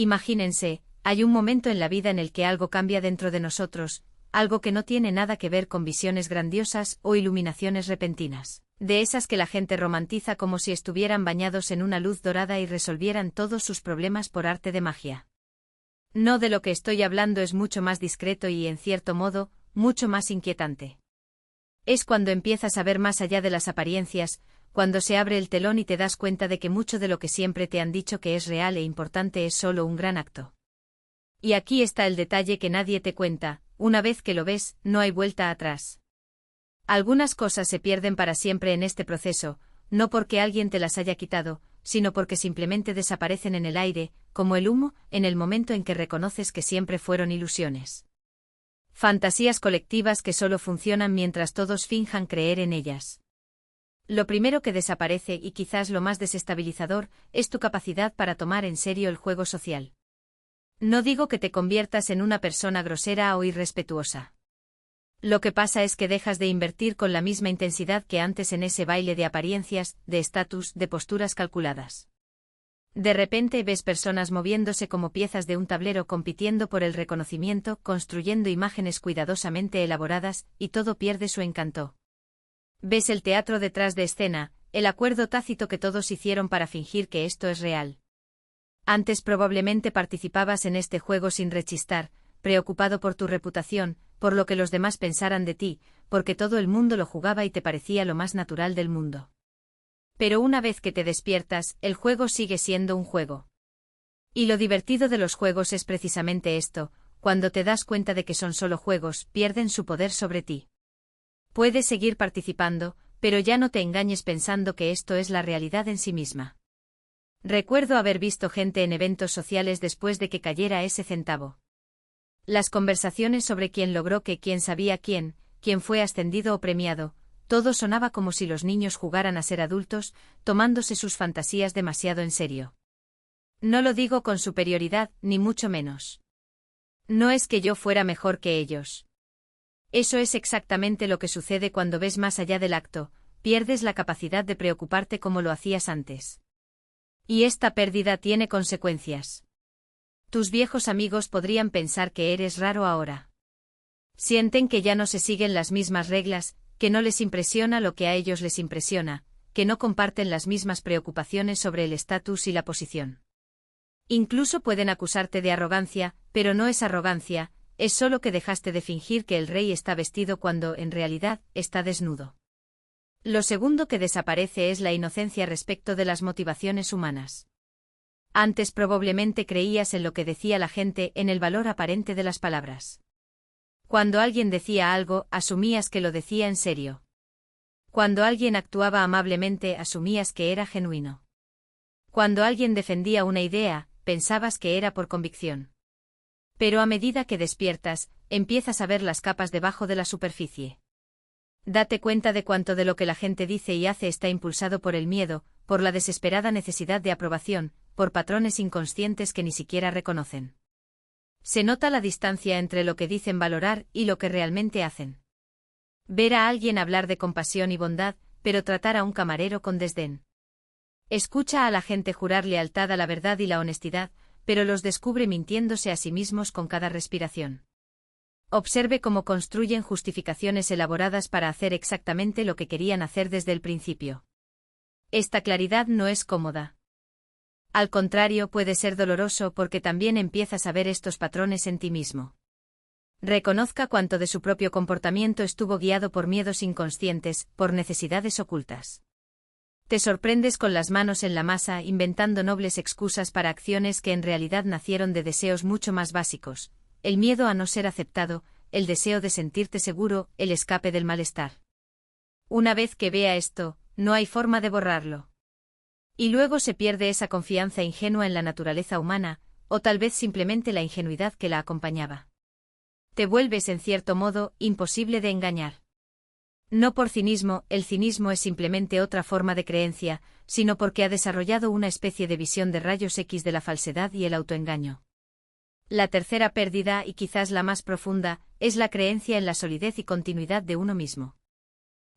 Imagínense, hay un momento en la vida en el que algo cambia dentro de nosotros, algo que no tiene nada que ver con visiones grandiosas o iluminaciones repentinas, de esas que la gente romantiza como si estuvieran bañados en una luz dorada y resolvieran todos sus problemas por arte de magia. No, de lo que estoy hablando es mucho más discreto y, en cierto modo, mucho más inquietante. Es cuando empiezas a ver más allá de las apariencias, cuando se abre el telón y te das cuenta de que mucho de lo que siempre te han dicho que es real e importante es solo un gran acto. Y aquí está el detalle que nadie te cuenta: una vez que lo ves, no hay vuelta atrás. Algunas cosas se pierden para siempre en este proceso, no porque alguien te las haya quitado, sino porque simplemente desaparecen en el aire, como el humo, en el momento en que reconoces que siempre fueron ilusiones. Fantasías colectivas que solo funcionan mientras todos finjan creer en ellas. Lo primero que desaparece, y quizás lo más desestabilizador, es tu capacidad para tomar en serio el juego social. No digo que te conviertas en una persona grosera o irrespetuosa. Lo que pasa es que dejas de invertir con la misma intensidad que antes en ese baile de apariencias, de estatus, de posturas calculadas. De repente ves personas moviéndose como piezas de un tablero, compitiendo por el reconocimiento, construyendo imágenes cuidadosamente elaboradas, y todo pierde su encanto. Ves el teatro detrás de escena, el acuerdo tácito que todos hicieron para fingir que esto es real. Antes probablemente participabas en este juego sin rechistar, preocupado por tu reputación, por lo que los demás pensaran de ti, porque todo el mundo lo jugaba y te parecía lo más natural del mundo. Pero una vez que te despiertas, el juego sigue siendo un juego. Y lo divertido de los juegos es precisamente esto: cuando te das cuenta de que son solo juegos, pierden su poder sobre ti. Puedes seguir participando, pero ya no te engañes pensando que esto es la realidad en sí misma. Recuerdo haber visto gente en eventos sociales después de que cayera ese centavo. Las conversaciones sobre quién logró qué, quién sabía quién fue ascendido o premiado, todo sonaba como si los niños jugaran a ser adultos, tomándose sus fantasías demasiado en serio. No lo digo con superioridad, ni mucho menos. No es que yo fuera mejor que ellos. Eso es exactamente lo que sucede cuando ves más allá del acto, pierdes la capacidad de preocuparte como lo hacías antes. Y esta pérdida tiene consecuencias. Tus viejos amigos podrían pensar que eres raro ahora. Sienten que ya no se siguen las mismas reglas, que no les impresiona lo que a ellos les impresiona, que no comparten las mismas preocupaciones sobre el estatus y la posición. Incluso pueden acusarte de arrogancia, pero no es arrogancia, es solo que dejaste de fingir que el rey está vestido cuando, en realidad, está desnudo. Lo segundo que desaparece es la inocencia respecto de las motivaciones humanas. Antes probablemente creías en lo que decía la gente, en el valor aparente de las palabras. Cuando alguien decía algo, asumías que lo decía en serio. Cuando alguien actuaba amablemente, asumías que era genuino. Cuando alguien defendía una idea, pensabas que era por convicción. Pero a medida que despiertas, empiezas a ver las capas debajo de la superficie. Date cuenta de cuánto de lo que la gente dice y hace está impulsado por el miedo, por la desesperada necesidad de aprobación, por patrones inconscientes que ni siquiera reconocen. Se nota la distancia entre lo que dicen valorar y lo que realmente hacen. Ver a alguien hablar de compasión y bondad, pero tratar a un camarero con desdén. Escucha a la gente jurar lealtad a la verdad y la honestidad, pero los descubre mintiéndose a sí mismos con cada respiración. Observe cómo construyen justificaciones elaboradas para hacer exactamente lo que querían hacer desde el principio. Esta claridad no es cómoda. Al contrario, puede ser doloroso porque también empiezas a ver estos patrones en ti mismo. Reconozca cuánto de su propio comportamiento estuvo guiado por miedos inconscientes, por necesidades ocultas. Te sorprendes con las manos en la masa, inventando nobles excusas para acciones que en realidad nacieron de deseos mucho más básicos: el miedo a no ser aceptado, el deseo de sentirte seguro, el escape del malestar. Una vez que vea esto, no hay forma de borrarlo. Y luego se pierde esa confianza ingenua en la naturaleza humana, o tal vez simplemente la ingenuidad que la acompañaba. Te vuelves, en cierto modo, imposible de engañar. No por cinismo, el cinismo es simplemente otra forma de creencia, sino porque ha desarrollado una especie de visión de rayos X de la falsedad y el autoengaño. La tercera pérdida, y quizás la más profunda, es la creencia en la solidez y continuidad de uno mismo.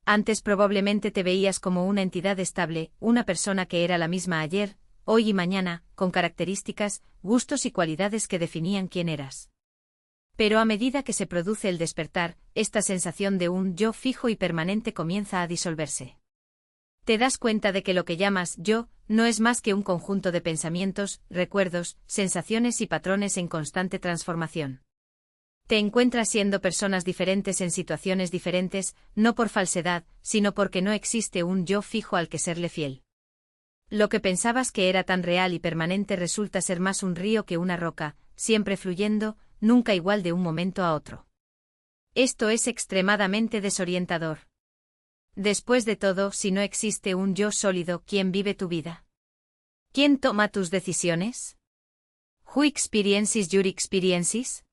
Antes probablemente te veías como una entidad estable, una persona que era la misma ayer, hoy y mañana, con características, gustos y cualidades que definían quién eras. Pero a medida que se produce el despertar, esta sensación de un yo fijo y permanente comienza a disolverse. Te das cuenta de que lo que llamas yo no es más que un conjunto de pensamientos, recuerdos, sensaciones y patrones en constante transformación. Te encuentras siendo personas diferentes en situaciones diferentes, no por falsedad, sino porque no existe un yo fijo al que serle fiel. Lo que pensabas que era tan real y permanente resulta ser más un río que una roca, siempre fluyendo, nunca igual de un momento a otro. Esto es extremadamente desorientador. Después de todo, si no existe un yo sólido, ¿quién vive tu vida? ¿Quién toma tus decisiones? ¿Who experiences your experiences?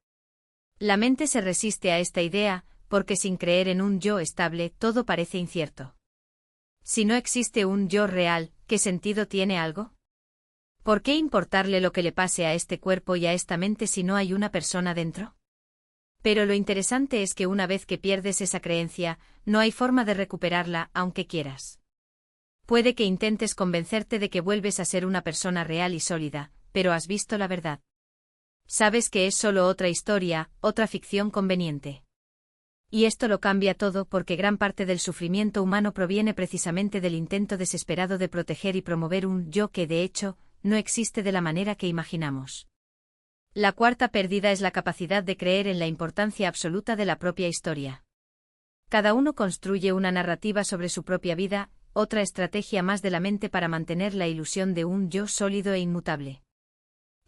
La mente se resiste a esta idea, porque sin creer en un yo estable, todo parece incierto. Si no existe un yo real, ¿qué sentido tiene algo? ¿Por qué importarle lo que le pase a este cuerpo y a esta mente si no hay una persona dentro? Pero lo interesante es que una vez que pierdes esa creencia, no hay forma de recuperarla, aunque quieras. Puede que intentes convencerte de que vuelves a ser una persona real y sólida, pero has visto la verdad. Sabes que es solo otra historia, otra ficción conveniente. Y esto lo cambia todo porque gran parte del sufrimiento humano proviene precisamente del intento desesperado de proteger y promover un yo que, de hecho, no existe de la manera que imaginamos. La cuarta pérdida es la capacidad de creer en la importancia absoluta de la propia historia. Cada uno construye una narrativa sobre su propia vida, otra estrategia más de la mente para mantener la ilusión de un yo sólido e inmutable.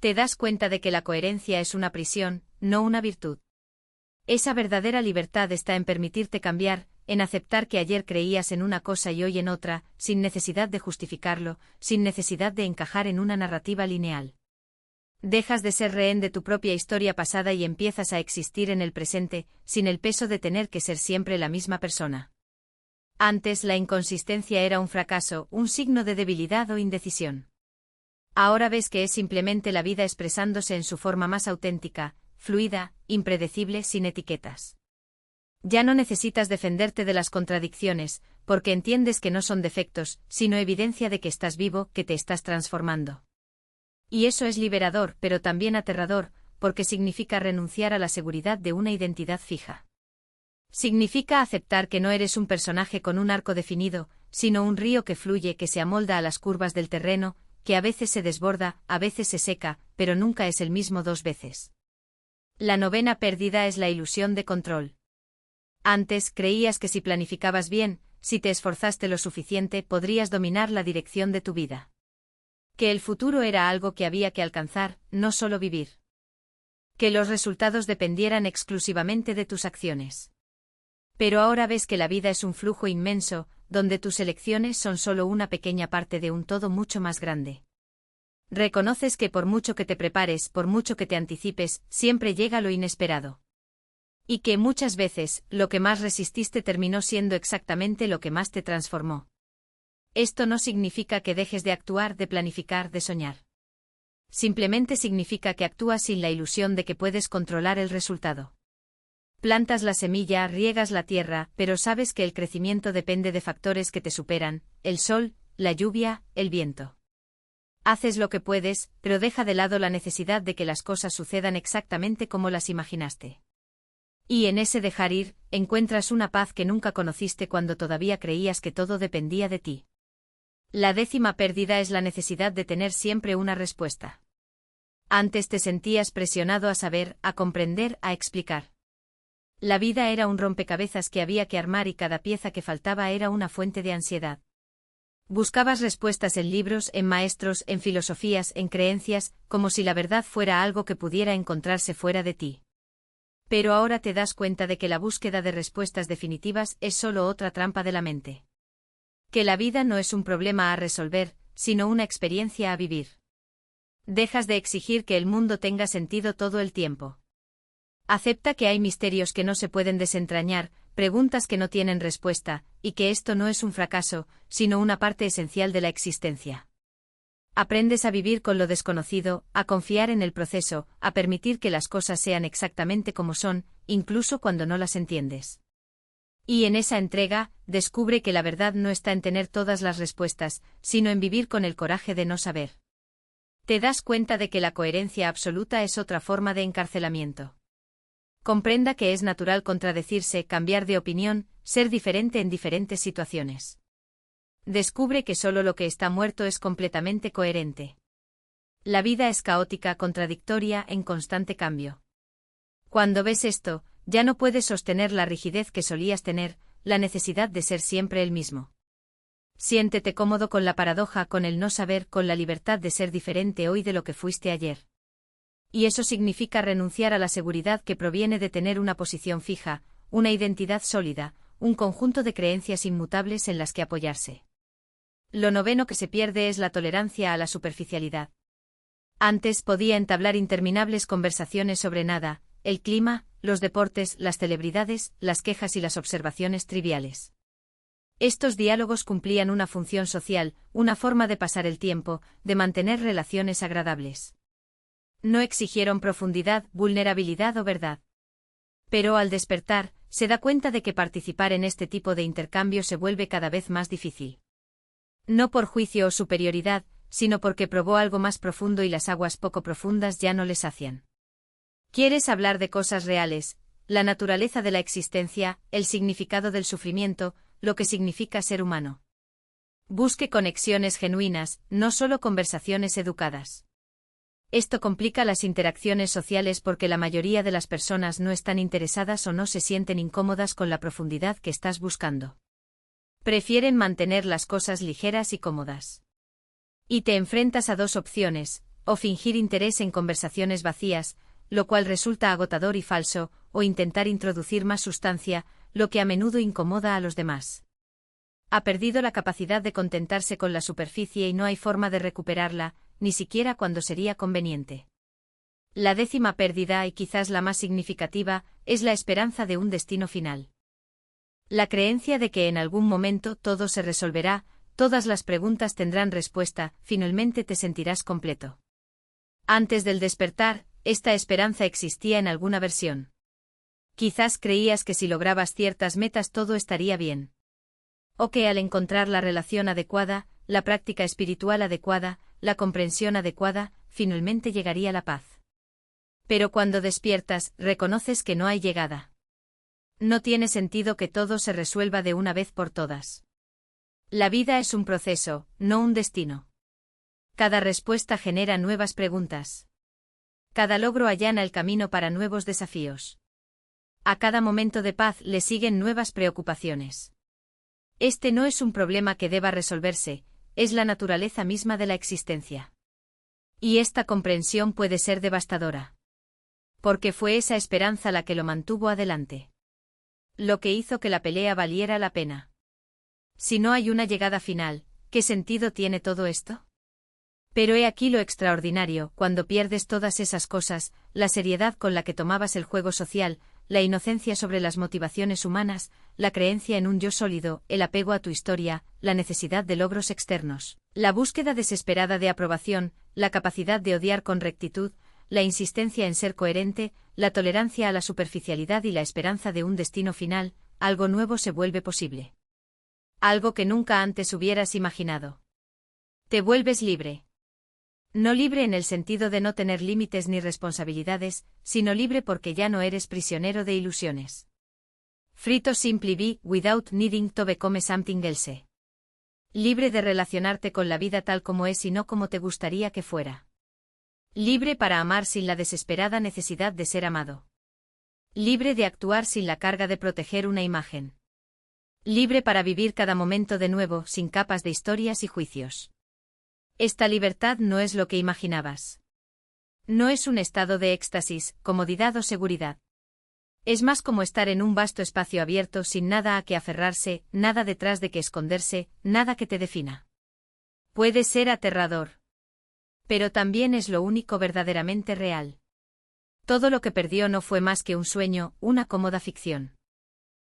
Te das cuenta de que la coherencia es una prisión, no una virtud. Esa verdadera libertad está en permitirte cambiar, en aceptar que ayer creías en una cosa y hoy en otra, sin necesidad de justificarlo, sin necesidad de encajar en una narrativa lineal. Dejas de ser rehén de tu propia historia pasada y empiezas a existir en el presente, sin el peso de tener que ser siempre la misma persona. Antes la inconsistencia era un fracaso, un signo de debilidad o indecisión. Ahora ves que es simplemente la vida expresándose en su forma más auténtica, fluida, impredecible, sin etiquetas. Ya no necesitas defenderte de las contradicciones, porque entiendes que no son defectos, sino evidencia de que estás vivo, que te estás transformando. Y eso es liberador, pero también aterrador, porque significa renunciar a la seguridad de una identidad fija. Significa aceptar que no eres un personaje con un arco definido, sino un río que fluye, que se amolda a las curvas del terreno, que a veces se desborda, a veces se seca, pero nunca es el mismo dos veces. La novena pérdida es la ilusión de control. Antes creías que si planificabas bien, si te esforzaste lo suficiente, podrías dominar la dirección de tu vida. Que el futuro era algo que había que alcanzar, no solo vivir. Que los resultados dependieran exclusivamente de tus acciones. Pero ahora ves que la vida es un flujo inmenso, donde tus elecciones son solo una pequeña parte de un todo mucho más grande. Reconoces que por mucho que te prepares, por mucho que te anticipes, siempre llega lo inesperado. Y que muchas veces, lo que más resististe terminó siendo exactamente lo que más te transformó. Esto no significa que dejes de actuar, de planificar, de soñar. Simplemente significa que actúas sin la ilusión de que puedes controlar el resultado. Plantas la semilla, riegas la tierra, pero sabes que el crecimiento depende de factores que te superan, el sol, la lluvia, el viento. Haces lo que puedes, pero deja de lado la necesidad de que las cosas sucedan exactamente como las imaginaste. Y en ese dejar ir, encuentras una paz que nunca conociste cuando todavía creías que todo dependía de ti. La décima pérdida es la necesidad de tener siempre una respuesta. Antes te sentías presionado a saber, a comprender, a explicar. La vida era un rompecabezas que había que armar y cada pieza que faltaba era una fuente de ansiedad. Buscabas respuestas en libros, en maestros, en filosofías, en creencias, como si la verdad fuera algo que pudiera encontrarse fuera de ti. Pero ahora te das cuenta de que la búsqueda de respuestas definitivas es solo otra trampa de la mente. Que la vida no es un problema a resolver, sino una experiencia a vivir. Dejas de exigir que el mundo tenga sentido todo el tiempo. Acepta que hay misterios que no se pueden desentrañar, preguntas que no tienen respuesta, y que esto no es un fracaso, sino una parte esencial de la existencia. Aprendes a vivir con lo desconocido, a confiar en el proceso, a permitir que las cosas sean exactamente como son, incluso cuando no las entiendes. Y en esa entrega, descubre que la verdad no está en tener todas las respuestas, sino en vivir con el coraje de no saber. Te das cuenta de que la coherencia absoluta es otra forma de encarcelamiento. Comprenda que es natural contradecirse, cambiar de opinión, ser diferente en diferentes situaciones. Descubre que solo lo que está muerto es completamente coherente. La vida es caótica, contradictoria, en constante cambio. Cuando ves esto, ya no puedes sostener la rigidez que solías tener, la necesidad de ser siempre el mismo. Siéntete cómodo con la paradoja, con el no saber, con la libertad de ser diferente hoy de lo que fuiste ayer. Y eso significa renunciar a la seguridad que proviene de tener una posición fija, una identidad sólida, un conjunto de creencias inmutables en las que apoyarse. Lo noveno que se pierde es la tolerancia a la superficialidad. Antes podía entablar interminables conversaciones sobre nada, el clima, los deportes, las celebridades, las quejas y las observaciones triviales. Estos diálogos cumplían una función social, una forma de pasar el tiempo, de mantener relaciones agradables. No exigieron profundidad, vulnerabilidad o verdad. Pero al despertar, se da cuenta de que participar en este tipo de intercambio se vuelve cada vez más difícil. No por juicio o superioridad, sino porque probó algo más profundo y las aguas poco profundas ya no le sacian. ¿Quieres hablar de cosas reales, la naturaleza de la existencia, el significado del sufrimiento, lo que significa ser humano? Busque conexiones genuinas, no solo conversaciones educadas. Esto complica las interacciones sociales porque la mayoría de las personas no están interesadas o no se sienten incómodas con la profundidad que estás buscando. Prefieren mantener las cosas ligeras y cómodas. Y te enfrentas a dos opciones, o fingir interés en conversaciones vacías, lo cual resulta agotador y falso, o intentar introducir más sustancia, lo que a menudo incomoda a los demás. Ha perdido la capacidad de contentarse con la superficie y no hay forma de recuperarla, ni siquiera cuando sería conveniente. La décima pérdida, y quizás la más significativa, es la esperanza de un destino final. La creencia de que en algún momento todo se resolverá, todas las preguntas tendrán respuesta, finalmente te sentirás completo. Antes del despertar, esta esperanza existía en alguna versión. Quizás creías que si lograbas ciertas metas todo estaría bien. O que al encontrar la relación adecuada, la práctica espiritual adecuada, la comprensión adecuada, finalmente llegaría la paz. Pero cuando despiertas, reconoces que no hay llegada. No tiene sentido que todo se resuelva de una vez por todas. La vida es un proceso, no un destino. Cada respuesta genera nuevas preguntas. Cada logro allana el camino para nuevos desafíos. A cada momento de paz le siguen nuevas preocupaciones. Este no es un problema que deba resolverse, es la naturaleza misma de la existencia. Y esta comprensión puede ser devastadora. Porque fue esa esperanza la que lo mantuvo adelante. Lo que hizo que la pelea valiera la pena. Si no hay una llegada final, ¿qué sentido tiene todo esto? Pero he aquí lo extraordinario, cuando pierdes todas esas cosas, la seriedad con la que tomabas el juego social, la inocencia sobre las motivaciones humanas, la creencia en un yo sólido, el apego a tu historia, la necesidad de logros externos, la búsqueda desesperada de aprobación, la capacidad de odiar con rectitud, la insistencia en ser coherente, la tolerancia a la superficialidad y la esperanza de un destino final, algo nuevo se vuelve posible. Algo que nunca antes hubieras imaginado. Te vuelves libre. No libre en el sentido de no tener límites ni responsabilidades, sino libre porque ya no eres prisionero de ilusiones. Free to simply be, without needing to become something else. Libre de relacionarte con la vida tal como es y no como te gustaría que fuera. Libre para amar sin la desesperada necesidad de ser amado. Libre de actuar sin la carga de proteger una imagen. Libre para vivir cada momento de nuevo, sin capas de historias y juicios. Esta libertad no es lo que imaginabas. No es un estado de éxtasis, comodidad o seguridad. Es más como estar en un vasto espacio abierto sin nada a que aferrarse, nada detrás de que esconderse, nada que te defina. Puede ser aterrador. Pero también es lo único verdaderamente real. Todo lo que perdió no fue más que un sueño, una cómoda ficción.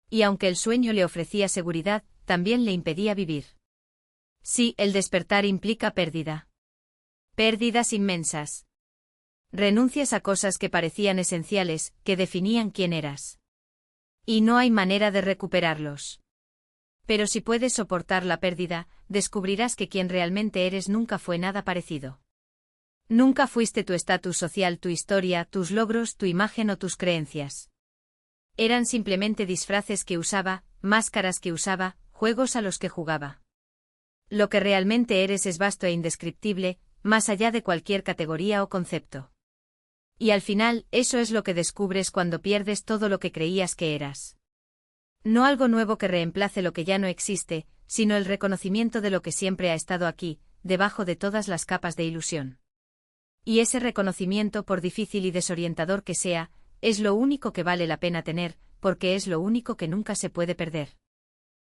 Y aunque el sueño le ofrecía seguridad, también le impedía vivir. Sí, el despertar implica pérdida. Pérdidas inmensas. Renuncias a cosas que parecían esenciales, que definían quién eras. Y no hay manera de recuperarlos. Pero si puedes soportar la pérdida, descubrirás que quien realmente eres nunca fue nada parecido. Nunca fuiste tu estatus social, tu historia, tus logros, tu imagen o tus creencias. Eran simplemente disfraces que usaba, máscaras que usaba, juegos a los que jugaba. Lo que realmente eres es vasto e indescriptible, más allá de cualquier categoría o concepto. Y al final, eso es lo que descubres cuando pierdes todo lo que creías que eras. No algo nuevo que reemplace lo que ya no existe, sino el reconocimiento de lo que siempre ha estado aquí, debajo de todas las capas de ilusión. Y ese reconocimiento, por difícil y desorientador que sea, es lo único que vale la pena tener, porque es lo único que nunca se puede perder.